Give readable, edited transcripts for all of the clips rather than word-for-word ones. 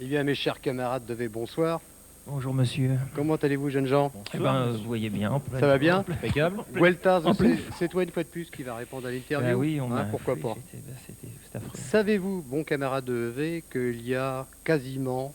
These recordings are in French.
Eh bien, mes chers camarades de V, bonsoir. Bonjour monsieur. Comment allez-vous, jeunes gens? Eh ben, vous voyez bien. Ça va bien? Impeccable. Gueltaz, c'est toi une fois de plus qui va répondre à l'interview. Ben oui, pourquoi pas. C'était affreux. Savez-vous, bons camarades de V, qu'il y a quasiment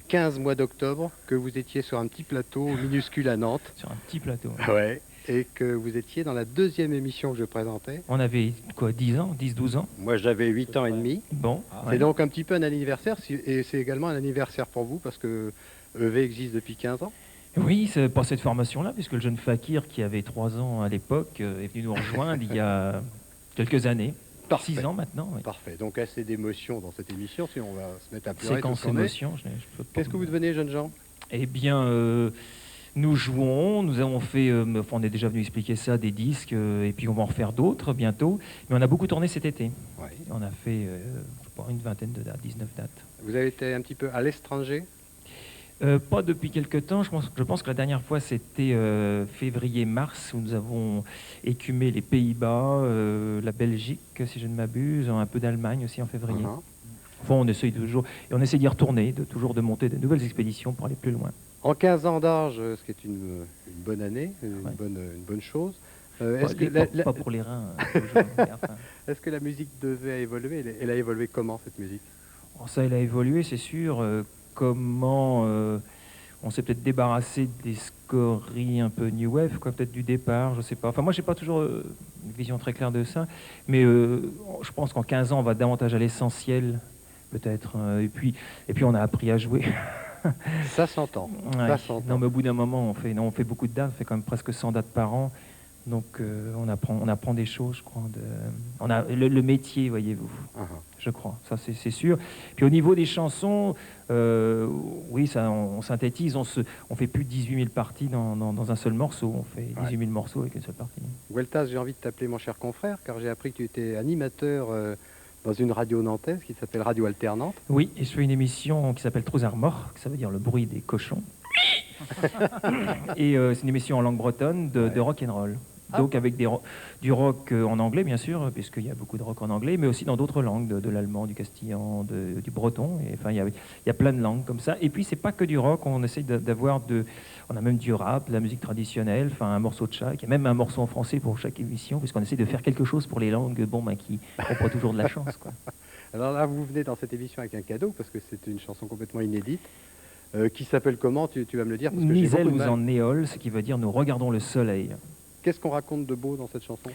15 mois d'octobre que vous étiez sur un petit plateau minuscule à Nantes? Sur un petit plateau. Ouais. Et que vous étiez dans la deuxième émission que je présentais. On avait quoi, 10 ans, 10-12 ans? Moi, j'avais 8 ans et demi. Bon. C'est donc un petit peu un anniversaire, et c'est également un anniversaire pour vous, parce que EV existe depuis 15 ans. Oui, c'est pour cette formation-là, puisque le jeune Fakir, qui avait 3 ans à l'époque, est venu nous rejoindre il y a quelques années. Parfait. 6 ans maintenant. Oui. Parfait. Donc assez d'émotions dans cette émission, si on va se mettre à pleurer. Séquence émotion. Qu'est-ce que vous devenez, jeunes gens? Eh bien, nous jouons, nous avons fait, on est déjà venu expliquer ça, des disques, et puis on va en refaire d'autres bientôt. Mais on a beaucoup tourné cet été. Ouais. On a fait, je crois, une vingtaine de dates, 19 dates. Vous avez été un petit peu à l'étranger? Pas depuis quelques temps. Je pense que la dernière fois, c'était février-mars, où nous avons écumé les Pays-Bas, la Belgique, si je ne m'abuse, un peu d'Allemagne aussi en février. Enfin, on essaye toujours, et on essaie d'y retourner, toujours de monter de nouvelles expéditions pour aller plus loin. En 15 ans d'âge, ce qui est une bonne année, une bonne chose. Pas pour les reins. Est-ce que la musique devait évoluer? Elle a évolué comment, cette musique? Ça, elle a évolué, c'est sûr. Comment on s'est peut-être débarrassé des scories un peu new wave, quoi, peut-être du départ, je sais pas. Enfin, moi, j'ai pas toujours une vision très claire de ça, mais je pense qu'en 15 ans, on va davantage à l'essentiel, peut-être. Et puis, on a appris à jouer. Ça s'entend. Ouais. Non, mais au bout d'un moment, on fait beaucoup de dates, on fait quand même presque 100 dates par an. Donc on apprend des choses, je crois. On a le métier, voyez-vous, je crois, ça c'est sûr. Puis au niveau des chansons, oui, ça, on synthétise, on fait plus de 18 000 parties dans un seul morceau, on fait 18 000 morceaux avec une seule partie. Gueltaz, j'ai envie de t'appeler mon cher confrère, car j'ai appris que tu étais animateur dans une radio nantaise qui s'appelle Radio Alternante. Oui, et je fais une émission qui s'appelle Trous Armor, ça veut dire le bruit des cochons. Et c'est une émission en langue bretonne de rock and roll. Donc avec du rock en anglais, bien sûr, puisqu'il y a beaucoup de rock en anglais, mais aussi dans d'autres langues, de l'allemand, du castillan, du breton. Et, enfin, il y a plein de langues comme ça. Et puis, c'est pas que du rock, on essaie d'avoir on a même du rap, de la musique traditionnelle, enfin un morceau de chaque, et même un morceau en français pour chaque émission, puisqu'on essaie de faire quelque chose pour les langues qui n'ont pas toujours de la chance, quoi. Alors là, vous venez dans cette émission avec un cadeau, parce que c'est une chanson complètement inédite. Qui s'appelle comment, tu vas me le dire, parce que Misel ou en néol, ce qui veut dire nous regardons le soleil. Qu'est-ce qu'on raconte de beau dans cette chanson?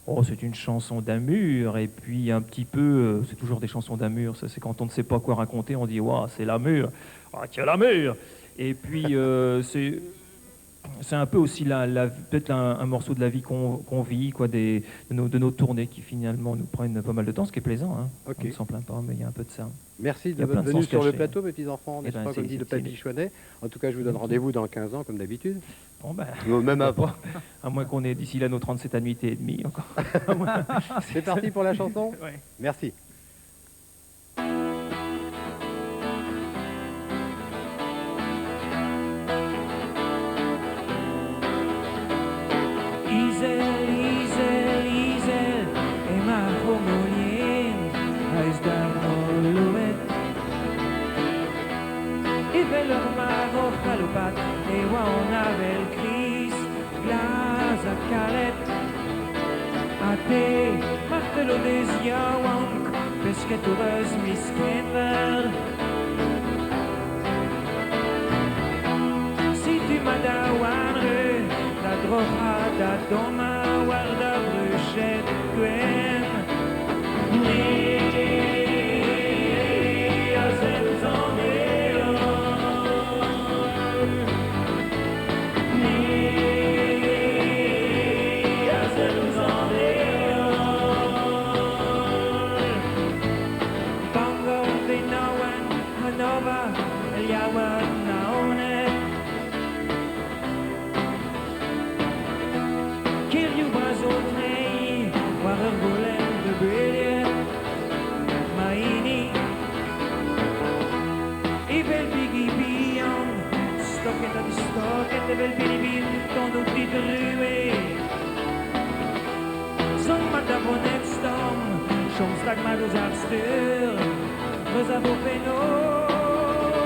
Oh, c'est une chanson d'amour, et puis un petit peu, c'est toujours des chansons d'amour, ça c'est quand on ne sait pas quoi raconter, on dit waouh, c'est l'amour, ah quel amour. Et puis c'est un peu aussi peut-être un morceau de la vie qu'on vit, quoi, de nos tournées qui finalement nous prennent pas mal de temps, ce qui est plaisant, hein. On ne s'en plaint pas, mais il y a un peu de ça. Merci de votre venue sur le plateau, mes petits-enfants, n'est-ce pas, comme dit le papy Chouanet. En tout cas, je vous donne rendez-vous dans 15 ans, comme d'habitude. Bon, ben, même avant. À moins qu'on ait d'ici là nos 37 annuités et demie encore. C'est parti pour la chanson? Ouais. Merci. on avait le Chris, glace à calette, à thé, martelot des yawank, pesquet heureuse, miskinver. Si tu m'as d'awanre, la droha da doma, warda bruchet, gwen. Vel bilibin ton outil de ruée Som man da på nätstam Som stagmar hos arstyr Rösa på penor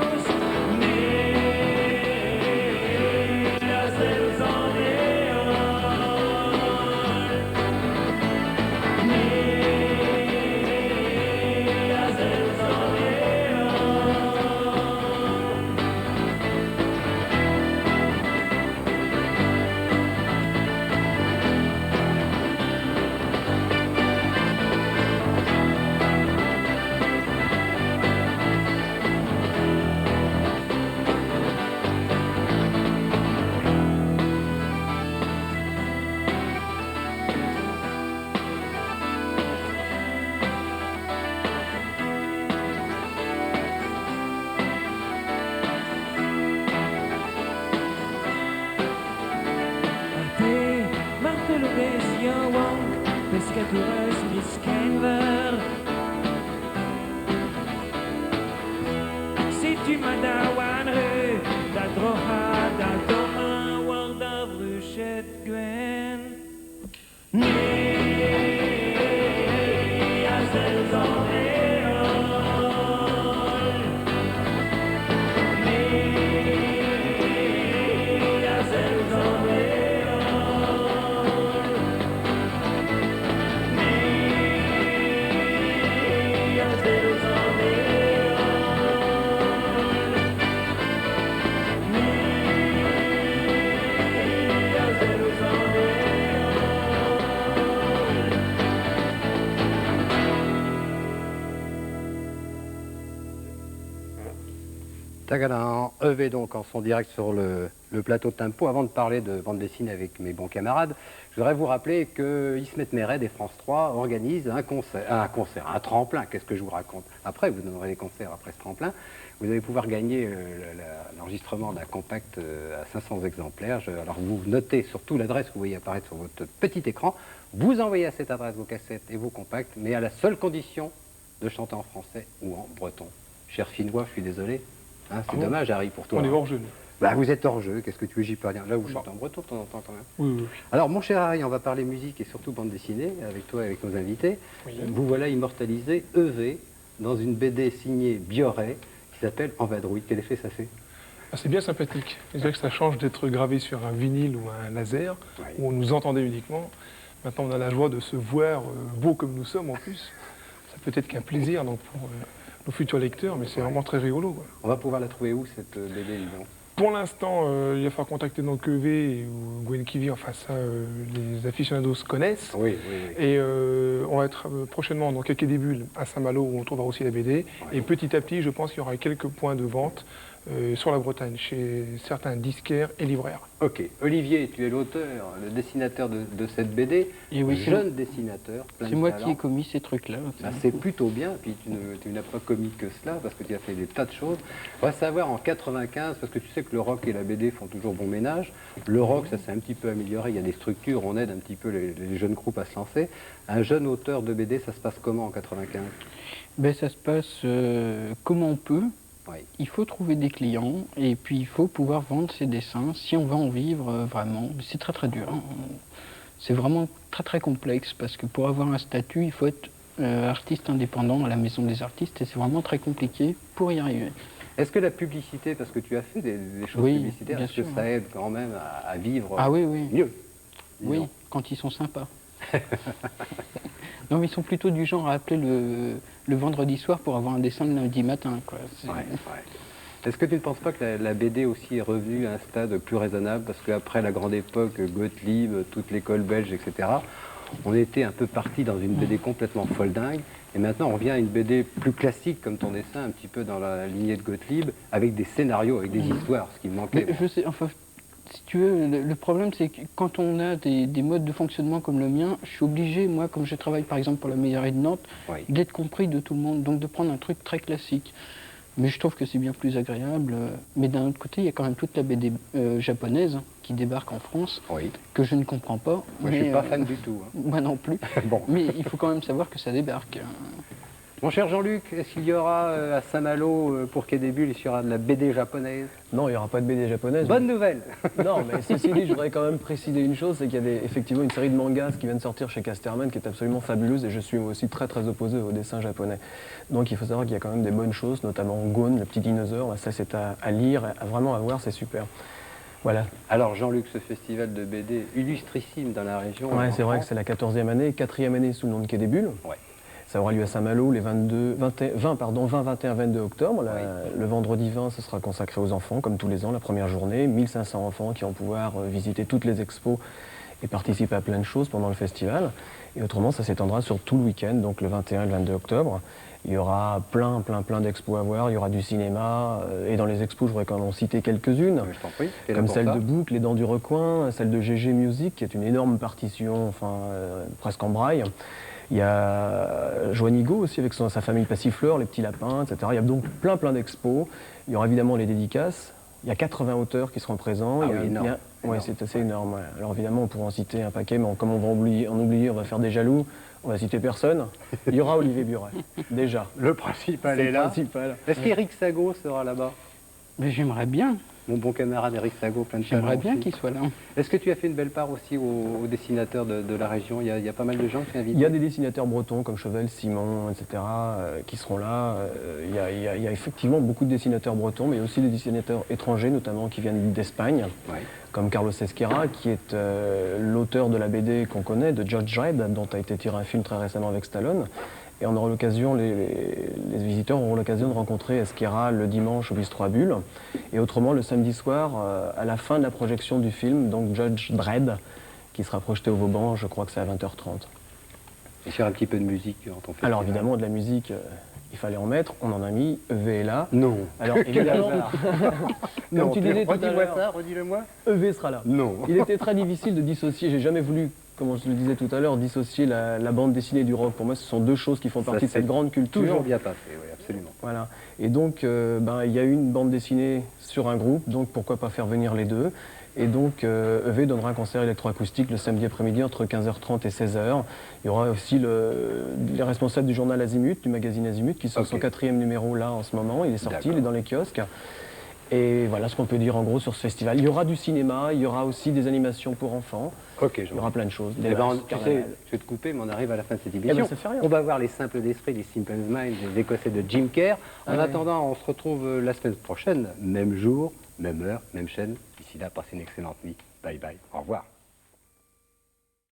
du Madawanre, la Drohada, Doma, Warda, Bruchette, Gwen. Tagada, EV donc en son direct sur le plateau de Tempo. Avant de parler de bande dessinée avec mes bons camarades, je voudrais vous rappeler que Ismet Meret et France 3 organisent un tremplin. Qu'est-ce que je vous raconte? Après, vous donnerez des concerts après ce tremplin. Vous allez pouvoir gagner l'enregistrement d'un compact à 500 exemplaires. Alors vous notez surtout l'adresse que vous voyez apparaître sur votre petit écran. Vous envoyez à cette adresse vos cassettes et vos compacts, mais à la seule condition de chanter en français ou en breton. Cher Finnois, je suis désolé. Hein, c'est dommage, Harry, pour toi. On est hors jeu. Bah, vous êtes hors jeu, qu'est-ce que tu veux, j'y peux rien. Là, vous chantez en breton de temps en temps quand même. Oui, oui. Alors, mon cher Harry, on va parler musique et surtout bande dessinée avec toi et avec nos invités. Oui. Vous voilà immortalisé EV dans une BD signée Bioré qui s'appelle En vadrouille. Quel effet ça fait? Ah, c'est bien sympathique. Je dirais que ça change d'être gravé sur un vinyle ou un laser, Oui. où on nous entendait uniquement. Maintenant, on a la joie de se voir beau comme nous sommes en plus. Ça peut être qu'un plaisir donc, pour nos futurs lecteurs, mais c'est vraiment très rigolo. Quoi. On va pouvoir la trouver où, cette BD, disons? Pour l'instant, il va falloir contacter donc EV ou Gwen Kivi, enfin ça, les aficionados connaissent. Oui, oui, oui. Et on va être prochainement donc, à Quai des Bulles, à Saint-Malo, où on trouvera aussi la BD. Ouais. Et petit à petit, je pense qu'il y aura quelques points de vente sur la Bretagne, chez certains disquaires et livraires. Ok. Olivier, tu es l'auteur, le dessinateur de cette BD. Et oui, jeune dessinateur, plein c'est de moi talent. qui ai commis ces trucs-là. Bah, c'est plutôt bien, puis tu n'as pas commis que cela, parce que tu as fait des tas de choses. On va savoir en 95, parce que tu sais que le rock et la BD font toujours bon ménage. Le rock, ça s'est un petit peu amélioré, il y a des structures, on aide un petit peu les jeunes groupes à se lancer. Un jeune auteur de BD, ça se passe comment en 95? Ben, ça se passe comme on peut. Oui. Il faut trouver des clients et puis il faut pouvoir vendre ses dessins si on va en vivre vraiment. C'est très très dur. Hein. C'est vraiment très très complexe parce que pour avoir un statut, il faut être artiste indépendant à la maison des artistes et c'est vraiment très compliqué pour y arriver. Est-ce que la publicité, parce que tu as fait des choses Oui, publicitaires, bien est-ce que sûr. ça aide quand même à vivre Ah oui, oui. mieux? Oui, disons? quand ils sont sympas. Non, mais ils sont plutôt du genre à appeler le vendredi soir pour avoir un dessin le lundi matin. Quoi. Ouais, ouais. Est-ce que tu ne penses pas que la BD aussi est revenue à un stade plus raisonnable? Parce qu'après la grande époque, Gottlieb, toute l'école belge, etc., on était un peu parti dans une BD complètement folle dingue. Et maintenant, on revient à une BD plus classique, comme ton dessin, un petit peu dans la lignée de Gottlieb, avec des scénarios, avec des histoires, ce qui me manquait. Mais je sais, enfin, si tu veux, le problème c'est que quand on a des modes de fonctionnement comme le mien, je suis obligé, moi, comme je travaille par exemple pour la meilleure de Nantes, Oui. d'être compris de tout le monde, donc de prendre un truc très classique. Mais je trouve que c'est bien plus agréable. Mais d'un autre côté, il y a quand même toute la BD japonaise qui débarque en France, Oui. que je ne comprends pas. Moi, je ne suis pas fan du tout. Hein. Moi non plus. Bon. Mais il faut quand même savoir que ça débarque. Mon cher Jean-Luc, est-ce qu'il y aura à Saint-Malo, pour Quai des Bulles, il y aura de la BD japonaise? Non, il n'y aura pas de BD japonaise. Bonne nouvelle. Non, mais ceci dit, je voudrais quand même préciser une chose, c'est qu'il y a effectivement une série de mangas qui vient de sortir chez Casterman qui est absolument fabuleuse et je suis moi aussi très très opposé au dessin japonais. Donc il faut savoir qu'il y a quand même des bonnes choses, notamment Gon, le petit dinosaure, ça c'est à lire, vraiment à voir, c'est super. Voilà. Alors Jean-Luc, ce festival de BD illustrissime dans la région. Ouais, en c'est vrai que France. c'est la 14e année, 4e année sous le nom de Quai des Bulles. Ouais. Ça aura lieu à Saint-Malo les 20, 21, 22 octobre. Le vendredi 20, ce sera consacré aux enfants, comme tous les ans, la première journée. 1500 enfants qui vont pouvoir visiter toutes les expos et participer à plein de choses pendant le festival. Et autrement, ça s'étendra sur tout le week-end, donc le 21 et le 22 octobre. Il y aura plein d'expos à voir, il y aura du cinéma. Et dans les expos, je voudrais quand même en citer quelques-unes. Je t'en prie. t'es là Comme pour celle ça. de Boucle, Les Dents du Recoin, celle de GG Music, qui est une énorme partition, enfin, presque en braille. Il y a Joanigo aussi avec sa famille Passifleur, les petits lapins, etc. Il y a donc plein d'expos. Il y aura évidemment les dédicaces, Il y a 80 auteurs qui seront présents. Ah Il y a- oui, énorme. Ouais, Énorme. c'est assez énorme. Ouais. Alors évidemment, on pourra en citer un paquet, mais comme on va en oublier, on va faire des jaloux. On va citer personne. Il y aura Olivier Buret, déjà. Le principal C'est est le là. principal. Est-ce qu'Éric Sago sera là-bas? Mais j'aimerais bien, Mon bon camarade Éric Sago, plein de j'aimerais talent bien aussi. qu'il soit là. Est-ce que tu as fait une belle part aussi aux dessinateurs de la région? Il y a pas mal de gens qui invitent. Il y a des dessinateurs bretons comme Chauvel, Simon, etc. Qui seront là. Il y a effectivement beaucoup de dessinateurs bretons, mais aussi des dessinateurs étrangers, notamment qui viennent d'Espagne, Ouais. comme Carlos Esquera, qui est l'auteur de la BD qu'on connaît, de Judge Dredd, dont a été tiré un film très récemment avec Stallone. Et on aura l'occasion, les visiteurs auront l'occasion de rencontrer Esquera le dimanche au Bistrot à Bulles. Et autrement, le samedi soir, à la fin de la projection du film, donc Judge Dredd, qui sera projeté au Vauban, je crois que c'est à 20h30. Et faire un petit peu de musique en ton festival. Alors évidemment, de la musique, il fallait en mettre, on en a mis, EV est là. Non. Alors Quel évidemment, hasard. comme Non, tu disais tout à redis-moi l'heure, ça, redis-le-moi. EV sera là. Non. Il était très difficile de dissocier, j'ai jamais voulu, comme je le disais tout à l'heure, dissocier la bande dessinée du rock. Pour moi, ce sont deux choses qui font Ça partie de s'est cette grande culture. Toujours bien passé, oui, absolument. Voilà. Et donc, il y a eu une bande dessinée sur un groupe, donc pourquoi pas faire venir les deux. Et donc, EV donnera un concert électroacoustique le samedi après-midi entre 15h30 et 16h. Il y aura aussi les responsables du journal Azimut, du magazine Azimut, qui sort son 4e numéro là en ce moment. Il est sorti, il est dans les kiosques. Et voilà ce qu'on peut dire en gros sur ce festival. Il y aura du cinéma, il y aura aussi des animations pour enfants. Ok, Il y aura plein de choses. Eh Des ben, masques, tu sais, carnaval. je vais te couper, mais on arrive à la fin de cette Eh émission. ben, ça fait rien. On va voir les simples d'esprit, les Simple Minds, les Écossais de Jim Kerr. En Ah ouais. attendant, on se retrouve la semaine prochaine, même jour, même heure, même chaîne. D'ici là, passez une excellente nuit. Bye bye. Au revoir.